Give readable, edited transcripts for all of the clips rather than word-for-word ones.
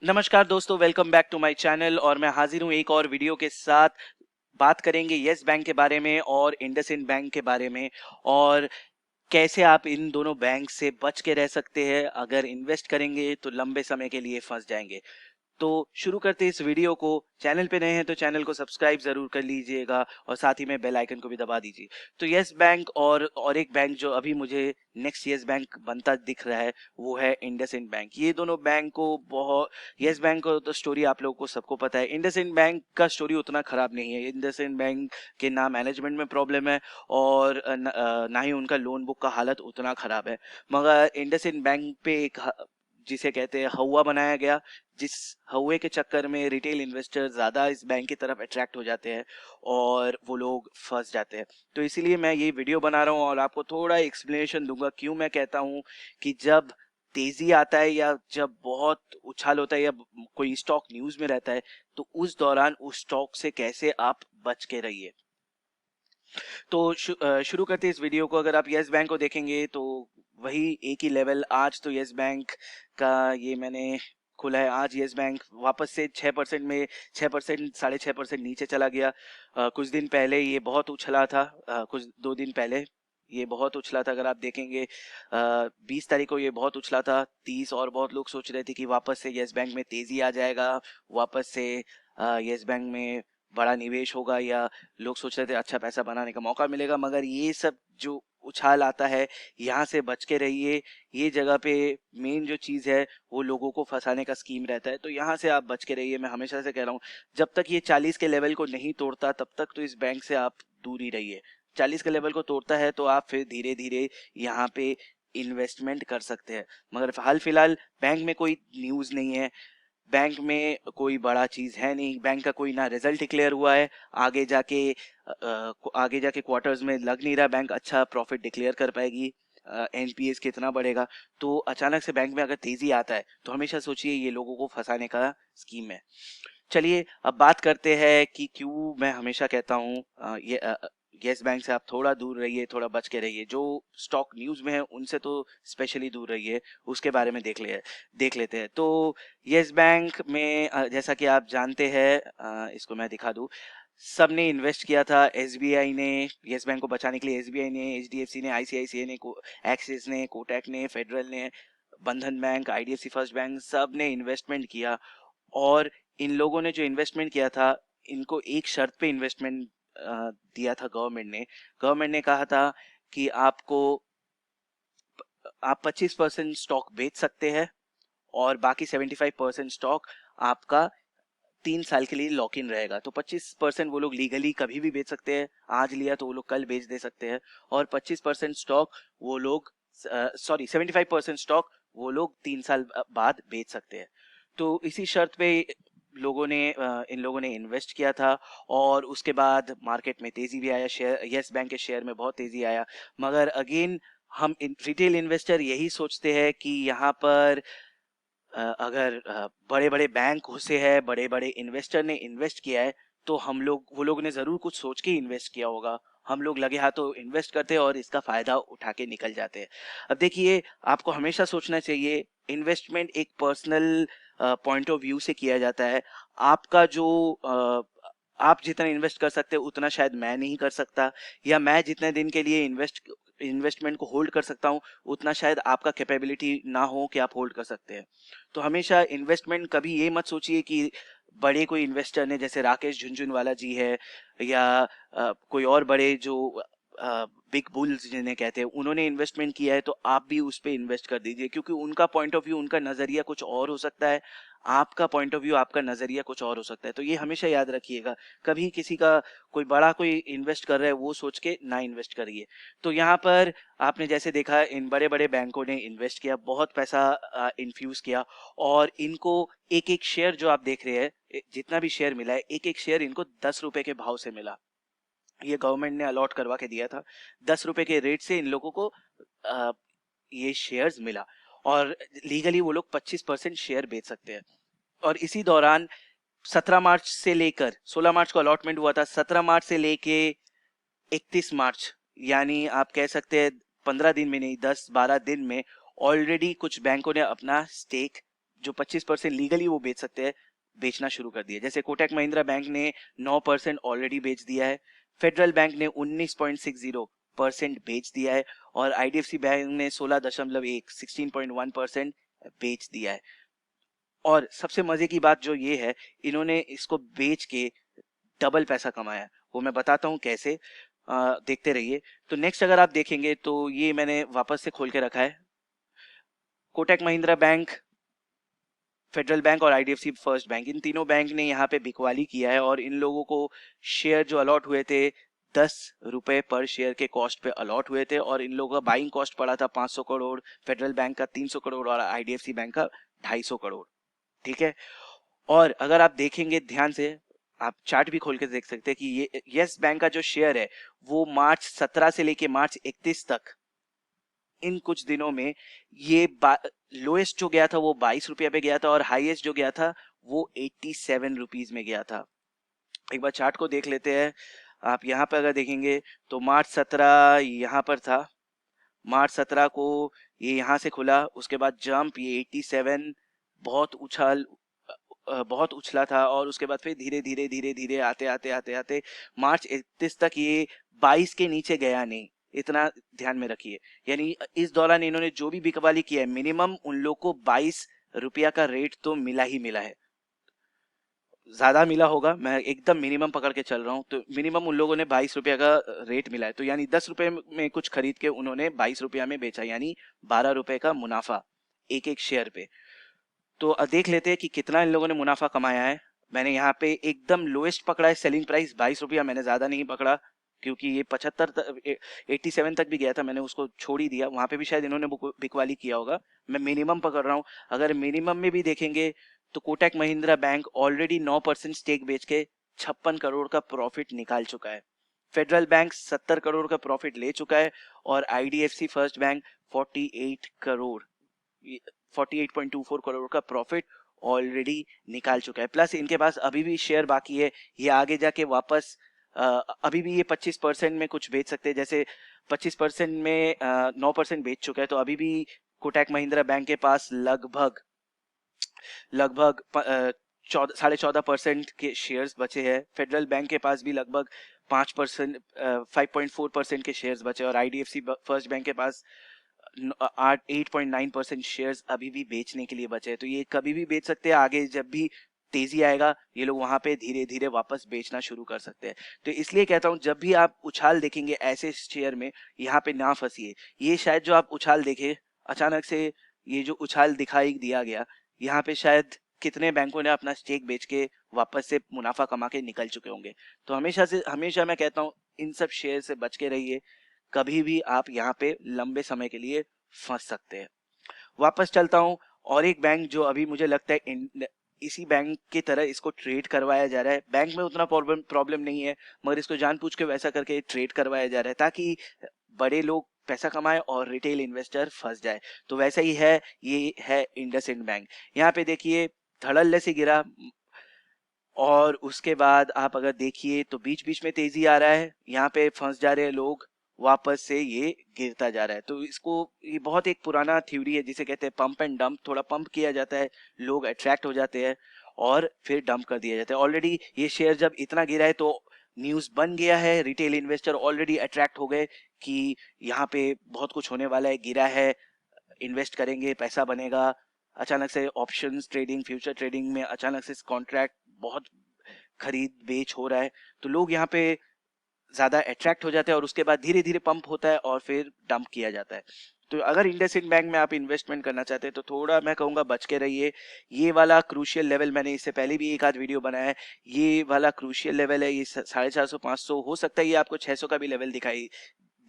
नमस्कार दोस्तों, welcome back to my channel. और मैं हाजिर हूँ एक और वीडियो के साथ। बात करेंगे यस बैंक के बारे में और इंडसइंड बैंक के बारे में, और कैसे आप इन दोनों बैंक से बच के रह सकते हैं। अगर इन्वेस्ट करेंगे तो लंबे समय के लिए फंस जाएंगे। तो शुरू करते हैं इस वीडियो को। चैनल पे नए हैं तो चैनल को सब्सक्राइब जरूर कर लीजिएगा और साथ ही में बेल आइकन को भी दबा दीजिए। तो यस बैंक और एक बैंक जो अभी मुझे नेक्स्ट यस बैंक बनता दिख रहा है वो है इंडसइंड बैंक। ये दोनों बैंक को बहुत, यस बैंक को तो स्टोरी आप लोगों को सबको पता है, इंडसइंड बैंक का स्टोरी उतना खराब नहीं है। इंडसइंड बैंक के ना मैनेजमेंट में प्रॉब्लम है और ना ही उनका लोन बुक का हालत उतना खराब है। मगर इंडसइंड बैंक पे एक जिसे कहते हैं हवा बनाया गया, जिस हवे के चक्कर में रिटेल इन्वेस्टर ज्यादा इस बैंक की तरफ अट्रैक्ट हो जाते हैं और वो लोग फंस जाते हैं। तो इसीलिए मैं ये वीडियो बना रहा हूँ और आपको थोड़ा एक्सप्लेनेशन दूंगा क्यों मैं कहता हूँ कि जब तेजी आता है या जब बहुत उछाल होता है या कोई स्टॉक न्यूज में रहता है तो उस दौरान उस स्टॉक से कैसे आप बच के रहिए। तो शुरू करते हैं इस वीडियो को। अगर आप यस बैंक को देखेंगे तो वही एक ही लेवल। आज तो यस बैंक का ये मैंने खुला है, आज यस बैंक वापस से 6% में 6%, 6.5% नीचे चला गया। कुछ दिन पहले ये बहुत उछला था, कुछ 2 दिन पहले ये बहुत उछला था। अगर आप देखेंगे 20 तारीख को ये बहुत उछला था 30, और बहुत लोग सोच रहे थे कि वापस से यस बैंक में तेजी आ जाएगा, वापस से यस बैंक में बड़ा निवेश होगा, या लोग सोच रहे थे अच्छा पैसा बनाने का मौका मिलेगा। मगर ये सब जो उछाल आता है यहाँ से बच के रहिए। ये जगह पे मेन जो चीज है वो लोगों को फंसाने का स्कीम रहता है, तो यहाँ से आप बच के रहिए। मैं हमेशा से कह रहा हूँ जब तक ये 40 के लेवल को नहीं तोड़ता तब तक तो इस बैंक से आप दूर ही रहिए। 40 के लेवल को तोड़ता है तो आप फिर धीरे धीरे यहाँ पे इन्वेस्टमेंट कर सकते हैं। मगर हाल फिलहाल बैंक में कोई न्यूज नहीं है, बैंक में कोई बड़ा चीज है नहीं, बैंक का कोई ना रिजल्ट डिक्लेयर हुआ है। आगे जाके आगे जाके क्वार्टर्स में लग नहीं रहा बैंक अच्छा प्रॉफिट डिक्लेयर कर पाएगी, एनपीएस कितना बढ़ेगा। तो अचानक से बैंक में अगर तेजी आता है तो हमेशा सोचिए ये लोगों को फंसाने का स्कीम है। चलिए अब बात करते हैं कि क्यों मैं हमेशा कहता हूँ ये यस बैंक से आप थोड़ा दूर रहिए, थोड़ा बच के रहिए। जो स्टॉक न्यूज में है उनसे तो स्पेशली दूर रहिए, उसके बारे में देख लेते हैं। तो यस बैंक में जैसा कि आप जानते हैं, इसको मैं दिखा दूं, सबने इन्वेस्ट किया था। एसबीआई ने यस बैंक को बचाने के लिए, एसबीआई ने, एचडीएफसी ने, आईसीआईसीआई ने, एक्सिस ने, कोटक ने, फेडरल ने, बंधन बैंक, आईडीएफसी फर्स्ट बैंक, सब ने इन्वेस्टमेंट किया। और इन लोगों ने जो इन्वेस्टमेंट किया था, इनको एक शर्त पे इन्वेस्टमेंट दिया था गवर्नमेंट ने। गवर्नमेंट ने कहा था कि आप 25% स्टॉक बेच सकते हैं और बाकी 75% स्टॉक आपका 3 साल के लिए लॉक इन रहेगा। तो 25% वो लोग लीगली कभी भी बेच सकते हैं, आज लिया तो वो लोग कल बेच दे सकते हैं। और 25% स्टॉक वो लोग, सॉरी 75% स्टॉक वो लोग 3 साल बाद बेच सकते हैं। तो इसी शर्त पे इन लोगों ने इन्वेस्ट किया था और उसके बाद मार्केट में तेजी भी आया, शेयर यस बैंक के शेयर में बहुत तेजी आया। मगर अगेन हम रिटेल इन्वेस्टर यही सोचते हैं कि यहाँ पर अगर बड़े बड़े बैंक घुसे हैं, बड़े बड़े इन्वेस्टर ने इन्वेस्ट किया है, तो वो लोगों ने जरूर कुछ सोच के इन्वेस्ट किया होगा। हम लोग लगे हाथों इन्वेस्ट करते हैं और इसका फायदा उठा के निकल जाते हैं। अब देखिए, आपको हमेशा सोचना चाहिए इन्वेस्टमेंट एक पर्सनल पॉइंट ऑफ व्यू से किया जाता है। आपका जो आप जितना इन्वेस्ट कर सकते हो उतना शायद मैं नहीं कर सकता, या मैं जितने दिन के लिए इन्वेस्टमेंट को होल्ड कर सकता हूँ उतना शायद आपका कैपेबिलिटी ना हो कि आप होल्ड कर सकते हैं। तो हमेशा इन्वेस्टमेंट कभी ये मत सोचिए कि बड़े कोई इन्वेस्टर ने, जैसे राकेश झुनझुनवाला जी है या कोई और बड़े जो बिग बुल्स जिन्हें कहते हैं, उन्होंने इन्वेस्टमेंट किया है तो आप भी उस पर इन्वेस्ट कर दीजिए, क्योंकि उनका पॉइंट ऑफ व्यू, उनका नजरिया कुछ और हो सकता है, आपका पॉइंट ऑफ व्यू, आपका नजरिया कुछ और हो सकता है। तो ये हमेशा याद रखिएगा, कभी किसी का कोई इन्वेस्ट कर रहा है वो सोच के ना इन्वेस्ट करिए। तो यहाँ पर आपने जैसे देखा इन बड़े बड़े बैंकों ने इन्वेस्ट किया, बहुत पैसा इन्फ्यूज किया, और इनको एक एक शेयर जो आप देख रहे हैं, जितना भी शेयर मिला है, एक एक शेयर इनको 10 रुपए के भाव से मिला। ये गवर्नमेंट ने अलॉट करवा के दिया था, 10 रुपए के रेट से इन लोगों को अ, ये शेयर्स मिला, और लीगली वो लोग 25% शेयर बेच सकते हैं। और इसी दौरान 17 मार्च से लेकर 16 मार्च को अलॉटमेंट हुआ था, 17 मार्च से लेके 31 मार्च, यानी आप कह सकते हैं 15 दिन में नहीं, 10-12 दिन में ऑलरेडी कुछ बैंकों ने अपना स्टेक जो 25% लीगली वो बेच सकते हैं, बेचना शुरू कर दिया। जैसे कोटक महिंद्रा बैंक ने 9% ऑलरेडी बेच दिया है, फेडरल बैंक ने 19.60% बेच दिया है, और आईडीएफसी बैंक ने 16.1 बेच दिया है। और सबसे मजे की बात जो ये है, इन्होंने इसको बेच के डबल पैसा कमाया। वो मैं बताता हूँ कैसे, देखते रहिए। तो नेक्स्ट अगर आप देखेंगे तो ये मैंने वापस से खोल के रखा है, Kotak Mahindra bank, federal bank और आईडीएफसी फर्स्ट बैंक, इन तीनों बैंक ने यहाँ पे बिकवाली किया है, और इन लोगों को शेयर जो अलॉट हुए थे 10 रुपए पर शेयर के कॉस्ट पे अलॉट हुए थे, और इन लोगों का बाइंग कॉस्ट पड़ा था 500 करोड़, फेडरल बैंक का 300 करोड़ और आईडीएफसी बैंक का 250 करोड़। ठीक है। और अगर आप देखेंगे ध्यान से, आप चार्ट भी खोल के देख सकते हैं कि ये यस बैंक का जो शेयर है वो मार्च 17 से लेके मार्च 31 तक, इन कुछ दिनों में ये लोएस्ट जो गया था वो 22 रुपया पे गया था, और हाईएस्ट जो गया था वो 87 रुपीज में गया था। एक बार चार्ट को देख लेते हैं। आप यहाँ पे अगर देखेंगे तो मार्च 17 यहाँ पर था, मार्च 17 को ये यहाँ से खुला, उसके बाद जंप, ये 87, बहुत बहुत उछला था, और उसके बाद फिर धीरे धीरे धीरे धीरे आते आते आते आते मार्च 31 तक ये 22 के नीचे गया नहीं, इतना ध्यान में रखिए। यानी इस दौरान इन्होंने जो भी बिकवाली किया है, मिनिमम उन लोग को 22 रुपया का रेट तो मिला ही मिला है। ज्यादा मिला होगा, मैं एकदम मिनिमम पकड़ के चल रहा हूँ, तो मिनिमम उन लोगों ने 22 रुपया का रेट मिला है। तो यानी 10 रुपए में कुछ खरीद के उन्होंने 22 रुपया में बेचा, यानी 12 रुपए का मुनाफा एक एक शेयर पे। तो देख लेते हैं कि कितना इन लोगों ने मुनाफा कमाया है। मैंने यहाँ पे एकदम लोएस्ट पकड़ा है, सेलिंग प्राइस 22 रुपया, मैंने ज्यादा नहीं पकड़ा क्योंकि ये 87 तक भी गया था, मैंने उसको छोड़ ही दिया, वहां पे भी शायद इन्होंने बिकवाली किया होगा। मैं मिनिमम पकड़ रहा हूँ। अगर मिनिमम में भी देखेंगे तो Kotak Mahindra bank already 9% stake बेच के 56 करोड़ का प्रॉफिट निकाल चुका है, फेडरल बैंक 70 करोड़ का प्रॉफिट ले चुका है, और IDFC first bank 48 crore 48.24 crore का प्रॉफिट ऑलरेडी निकाल चुका है। प्लस इनके पास अभी भी शेयर बाकी है, ये आगे जाके वापस अभी भी ये 25% में कुछ बेच सकते हैं। जैसे 25% में 9% बेच चुका है, तो अभी भी कोटक महिंद्रा बैंक के पास लगभग लगभग 14.5% के शेयर्स बचे हैं। फेडरल बैंक के पास भी लगभग 5%, 5.4% के शेयर्स बचे, और आईडीएफसी फर्स्ट बैंक के पास 8.9% शेयर्स अभी भी बेचने के लिए बचे हैं। तो ये कभी भी बेच सकते हैं, आगे जब भी तेजी आएगा ये लोग वहां पे धीरे धीरे वापस बेचना शुरू कर सकते हैं। तो इसलिए कहता हूं, जब भी आप उछाल देखेंगे ऐसे शेयर में, यहाँ पे ना फंसिए। ये शायद जो आप उछाल देखे अचानक से, ये जो उछाल दिखाई दिया गया, यहाँ पे शायद कितने बैंकों ने अपना स्टेक बेच के वापस से मुनाफा कमा के निकल चुके होंगे। तो हमेशा मैं कहता हूँ, इन सब शेयर से बच के रहिए, कभी भी आप यहाँ पे लंबे समय के लिए फंस सकते हैं। वापस चलता हूँ, और एक बैंक जो अभी मुझे लगता है इसी बैंक की तरह इसको ट्रेड करवाया जा रहा है, बैंक में उतना प्रॉब्लम नहीं है, मगर इसको जानबूझ के वैसा करके ट्रेड करवाया जा रहा है ताकि बड़े लोग पैसा कमाए और रिटेल इन्वेस्टर फंस जाए। तो वैसा ही है, ये है इंडसइंड बैंक। यहाँ पे देखिए धड़ल्ले से गिरा, और उसके बाद आप अगर देखिए तो बीच बीच में तेजी आ रहा है, यहाँ पे फंस जा रहे हैं लोग, वापस से ये गिरता जा रहा है। तो इसको, ये बहुत एक पुराना थ्योरी है जिसे कहते हैं पंप एंड डंप। थोड़ा पंप किया जाता है, लोग अट्रैक्ट हो जाते हैं, और फिर डंप कर दिया जाता है। ऑलरेडी ये शेयर जब इतना गिरा है तो न्यूज बन गया है, रिटेल इन्वेस्टर ऑलरेडी अट्रैक्ट हो गए कि यहाँ पे बहुत कुछ होने वाला है, गिरा है, इन्वेस्ट करेंगे, पैसा बनेगा। अचानक से ऑप्शंस ट्रेडिंग, फ्यूचर ट्रेडिंग में अचानक से कॉन्ट्रैक्ट बहुत खरीद बेच हो रहा है, तो लोग यहाँ पे ज्यादा अट्रैक्ट हो जाते हैं, और उसके बाद धीरे धीरे पंप होता है और फिर डंप किया जाता है। तो अगर इंडसइंड बैंक में आप इन्वेस्टमेंट करना चाहते हैं तो थोड़ा मैं कहूँगा बच के रहिए। ये वाला क्रूशियल लेवल, मैंने इससे पहले भी एक आध वीडियो बनाया है, ये वाला क्रूशियल लेवल है, ये 450 500, हो सकता है ये आपको 600 का भी लेवल दिखाई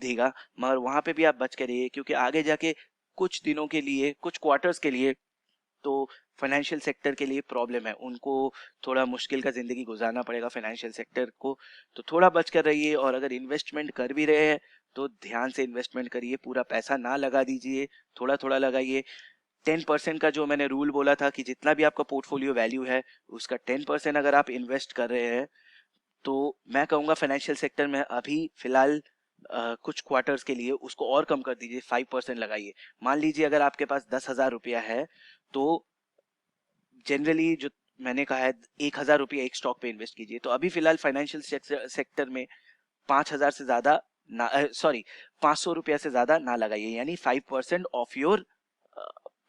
देगा, मगर वहां पे भी आप बच के रहिए, क्योंकि आगे जाके कुछ दिनों के लिए, कुछ क्वार्टर्स के लिए तो फाइनेंशियल सेक्टर के लिए प्रॉब्लम है, उनको थोड़ा मुश्किल का जिंदगी गुजारना पड़ेगा फाइनेंशियल सेक्टर को। तो थोड़ा बच कर रहिए, और अगर इन्वेस्टमेंट कर भी रहे हैं तो ध्यान से इन्वेस्टमेंट करिए, पूरा पैसा ना लगा दीजिए, थोड़ा थोड़ा लगाइए। 10% का जो मैंने रूल बोला था कि जितना भी आपका पोर्टफोलियो वैल्यू है उसका 10% अगर आप इन्वेस्ट कर रहे हैं, तो मैं कहूँगा फाइनेंशियल सेक्टर में अभी फिलहाल कुछ क्वार्टर्स के लिए उसको और कम कर दीजिए, 5% लगाइए। मान लीजिए अगर आपके पास 10,000 रुपया है, तो जनरली जो मैंने कहा है 1,000 रुपये एक स्टॉक पे इन्वेस्ट कीजिए, तो अभी फिलहाल फाइनेंशियल सेक्टर में 5,000 से ज्यादा ना, सॉरी 500 रुपया से ज्यादा ना लगाइए, यानी 5% of your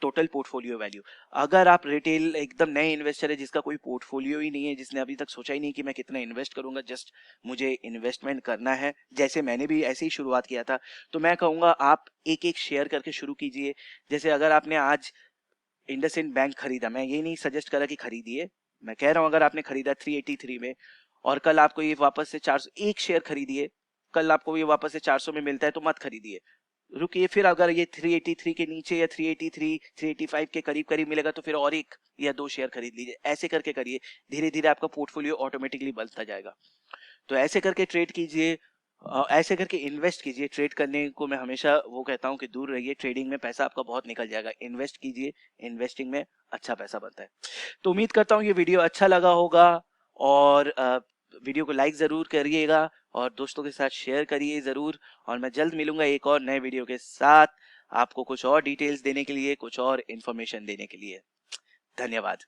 total portfolio value. अगर आप रिटेल एकदम नए इन्वेस्टर है जिसका कोई पोर्टफोलियो ही नहीं है, जिसने अभी तक सोचा ही नहीं कि मैं कितना इन्वेस्ट करूंगा, जस्ट मुझे इन्वेस्टमेंट करना है, जैसे मैंने भी ऐसे ही शुरुआत किया था, तो मैं कहूंगा आप एक एक शेयर करके शुरू कीजिए। जैसे अगर आपने आज इंडसइंड बैंक खरीदा, मैं ये नहीं सजेस्ट करा कि खरीदिए, मैं कह रहा हूं अगर आपने खरीदा 383 में और कल आपको ये वापस से 400, एक शेयर खरीदिए, कल आपको ये वापस से 400 में मिलता है तो मत खरीदिए, रुकिए, फिर अगर ये 383 के नीचे या 383 385 के करीब करीब मिलेगा तो फिर और एक या दो शेयर खरीद लीजिए, ऐसे करके करिए, धीरे धीरे आपका पोर्टफोलियो ऑटोमेटिकली बढ़ता जाएगा। तो ऐसे करके ट्रेड कीजिए, ऐसे करके इन्वेस्ट कीजिए। ट्रेड करने को मैं हमेशा वो कहता हूँ कि दूर रहिए, ट्रेडिंग में पैसा आपका बहुत निकल जाएगा, इन्वेस्ट कीजिए, इन्वेस्टिंग में अच्छा पैसा बनता है। तो उम्मीद करता हूँ ये वीडियो अच्छा लगा होगा, और वीडियो को लाइक जरूर करिएगा और दोस्तों के साथ शेयर करिए जरूर, और मैं जल्द मिलूंगा एक और नए वीडियो के साथ, आपको कुछ और डिटेल्स देने के लिए, कुछ और इन्फॉर्मेशन देने के लिए। धन्यवाद।